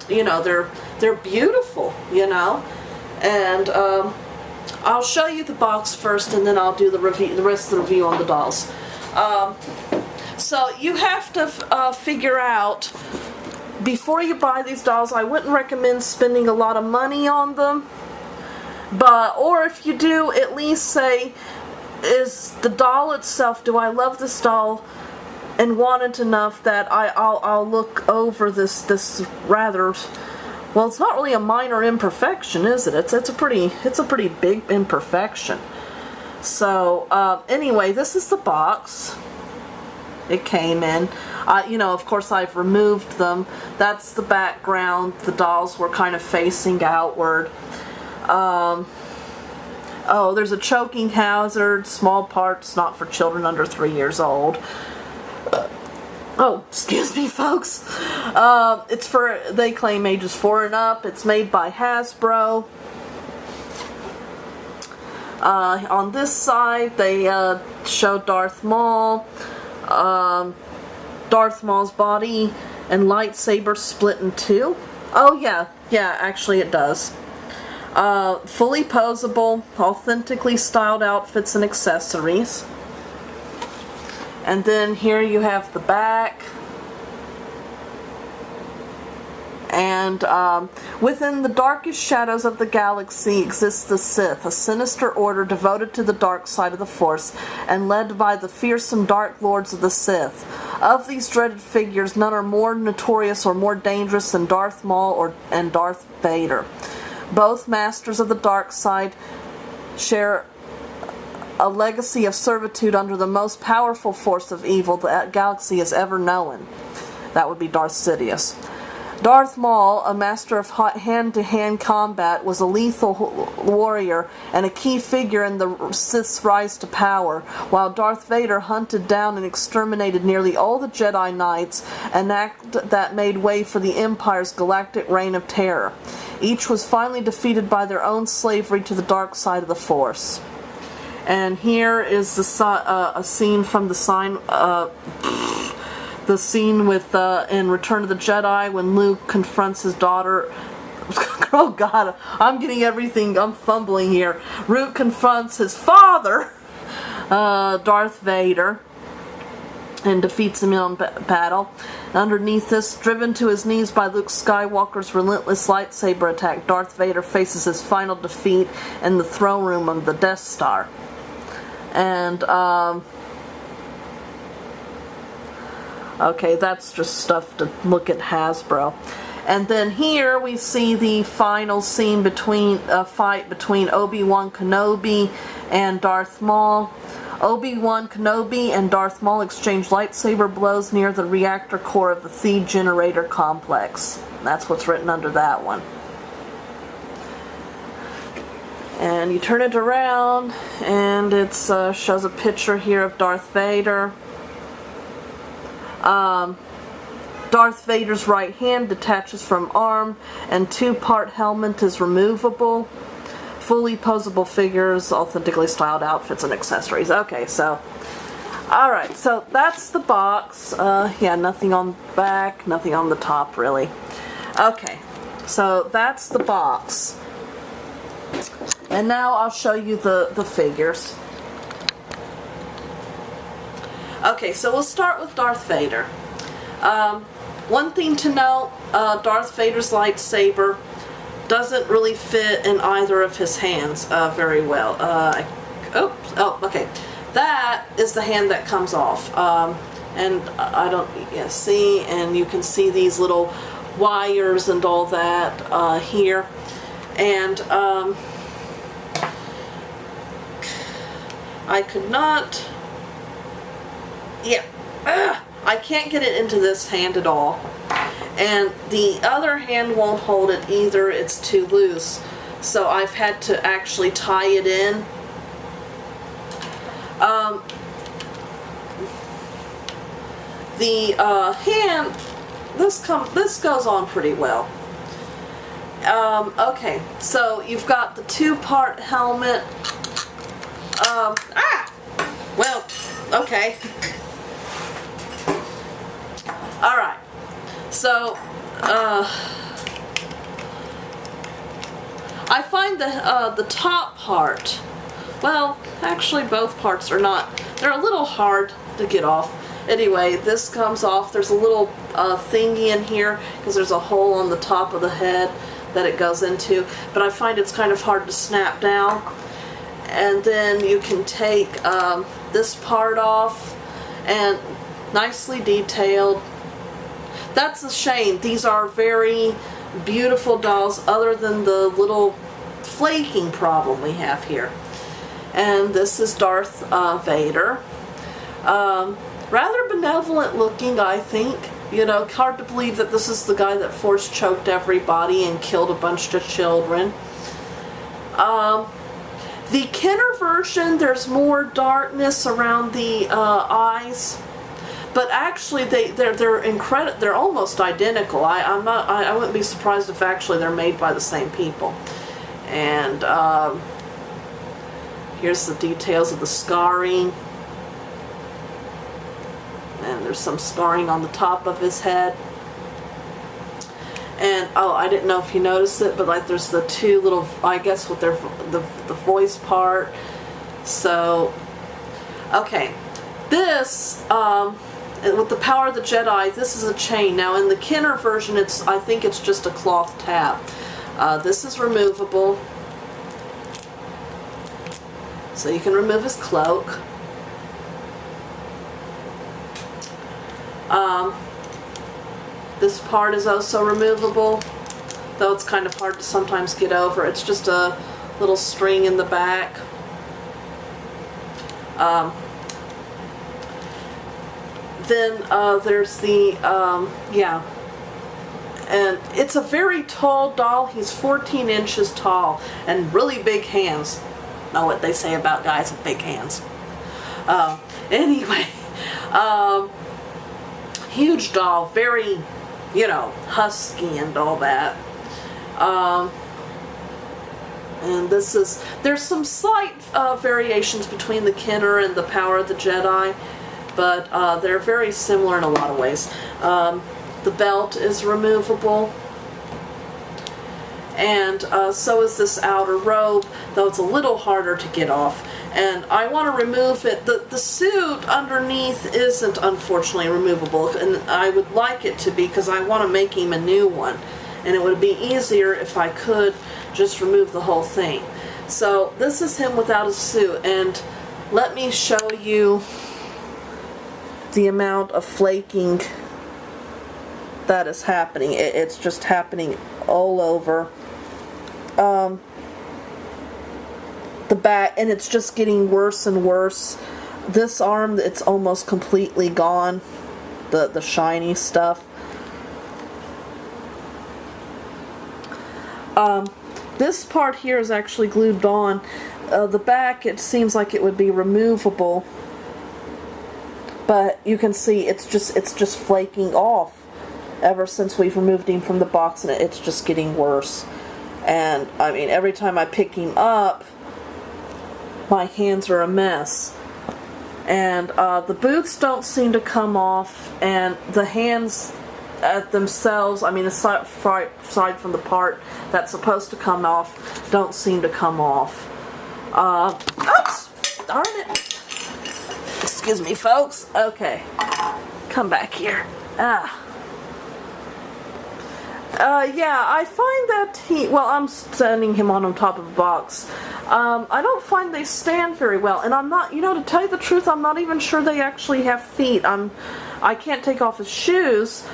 you know, they're beautiful, you know. And I'll show you the box first, and then I'll do the rest of the review on the dolls. So you have to figure out, before you buy these dolls, I wouldn't recommend spending a lot of money on them. Or if you do, at least say, is the doll itself, do I love this doll and want it enough that I'll look over this rather, well, it's not really a minor imperfection, is it? It's a pretty big imperfection. So anyway, this is the box it came in. You know, of course, I've removed them. That's the background. The dolls were kind of facing outward. Oh, there's a choking hazard, small parts, not for children under 3 years old. Oh, excuse me, folks. It's for, they claim, ages 4 and up. It's made by Hasbro. On this side, they show Darth Maul. Darth Maul's body and lightsaber split in two. Oh, yeah, actually it does. Fully posable, authentically styled outfits and accessories. And then here you have the back. And within the darkest shadows of the galaxy exists the Sith, a sinister order devoted to the dark side of the Force and led by the fearsome Dark Lords of the Sith. Of these dreaded figures, none are more notorious or more dangerous than Darth Maul and Darth Vader. Both masters of the dark side share a legacy of servitude under the most powerful force of evil the galaxy has ever known. That would be Darth Sidious. Darth Maul, a master of hand-to-hand combat, was a lethal warrior and a key figure in the Sith's rise to power, while Darth Vader hunted down and exterminated nearly all the Jedi Knights, an act that made way for the Empire's galactic reign of terror. Each was finally defeated by their own slavery to the dark side of the Force. And here is a scene from the scene with in Return of the Jedi when Luke confronts his daughter. Oh God, I'm getting everything. I'm fumbling here. Luke confronts his father, Darth Vader, and defeats him in battle. Underneath this, driven to his knees by Luke Skywalker's relentless lightsaber attack, Darth Vader faces his final defeat in the throne room of the Death Star. And okay, that's just stuff to look at Hasbro. And then here we see the final scene between a fight between Obi-Wan Kenobi and Darth Maul. Obi-Wan Kenobi and Darth Maul exchange lightsaber blows near the reactor core of the Theed generator complex. That's what's written under that one. And you turn it around, and it shows a picture here of Darth Vader. Darth Vader's right hand detaches from arm, and two-part helmet is removable. Fully posable figures, authentically styled outfits and accessories. Okay, so, alright, so that's the box. Yeah, nothing on the back, nothing on the top, really. Okay, so that's the box. And now I'll show you the figures. Okay, so we'll start with Darth Vader. One thing to note, Darth Vader's lightsaber doesn't really fit in either of his hands very well. Okay. That is the hand that comes off. And I don't, see, and you can see these little wires and all that here. And I could not, I can't get it into this hand at all. And the other hand won't hold it either, it's too loose. So I've had to actually tie it in. The hand, this goes on pretty well. Okay, so you've got the two-part helmet. Well, okay. Alright, so I find the top part, well, actually both parts are not, they're a little hard to get off. Anyway, this comes off. There's a little thingy in here because there's a hole on the top of the head that it goes into, but I find it's kind of hard to snap down. And then you can take this part off, and nicely detailed. That's a shame. These are very beautiful dolls, other than the little flaking problem we have here. And this is Darth Vader. Rather benevolent looking, I think. You know, hard to believe that this is the guy that force choked everybody and killed a bunch of children. The Kenner version, there's more darkness around the eyes, but actually they're almost identical. I wouldn't be surprised if actually they're made by the same people. And here's the details of the scarring. And there's some scarring on the top of his head. And, oh, I didn't know if you noticed it, but like there's the two little, I guess with their, the voice part. So, okay. This, with the power of the Jedi, this is a chain. Now in the Kenner version, I think it's just a cloth tab. This is removable. So you can remove his cloak. This part is also removable, though it's kind of hard to sometimes get over. It's just a little string in the back. Then there's the, yeah. And it's a very tall doll. He's 14 inches tall and really big hands. Know what they say about guys with big hands. Anyway, huge doll, very, you know, husky and all that. And this is, there's some slight variations between the Kenner and the Power of the Jedi, but they're very similar in a lot of ways. The belt is removable, and so is this outer robe, though it's a little harder to get off. And I want to remove it. The suit underneath isn't, unfortunately, removable, and I would like it to be because I want to make him a new one. And it would be easier if I could just remove the whole thing. So this is him without a suit, and let me show you the amount of flaking that is happening. It's just happening all over the back, and it's just getting worse and worse. This arm, it's almost completely gone, the shiny stuff. This part here is actually glued on. The back, it seems like it would be removable, but you can see it's just flaking off ever since we've removed him from the box, and it's just getting worse. And I mean, every time I pick him up, my hands are a mess. And the boots don't seem to come off, and the hands at themselves, I mean, aside from the part that's supposed to come off, don't seem to come off. Oops! Darn it! Excuse me, folks. Okay. Come back here. Yeah, I find that I'm standing him on top of a box. I don't find they stand very well, and I'm not, you know, to tell you the truth, I'm not even sure they actually have feet. I can't take off his shoes,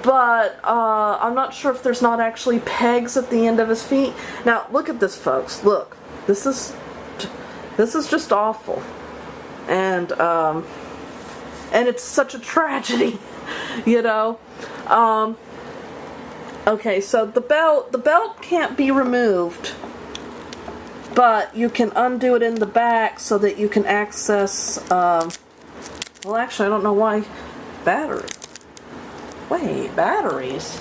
but I'm not sure if there's not actually pegs at the end of his feet. Now, look at this, folks. Look, this is just awful, and it's such a tragedy, you know. Okay, so the belt can't be removed, but you can undo it in the back so that you can access, well, actually, I don't know why. Battery. Wait, batteries?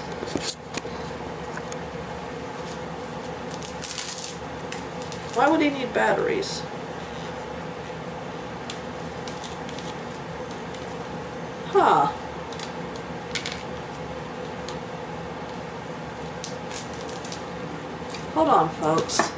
Why would he need batteries? Huh. Hold on, folks.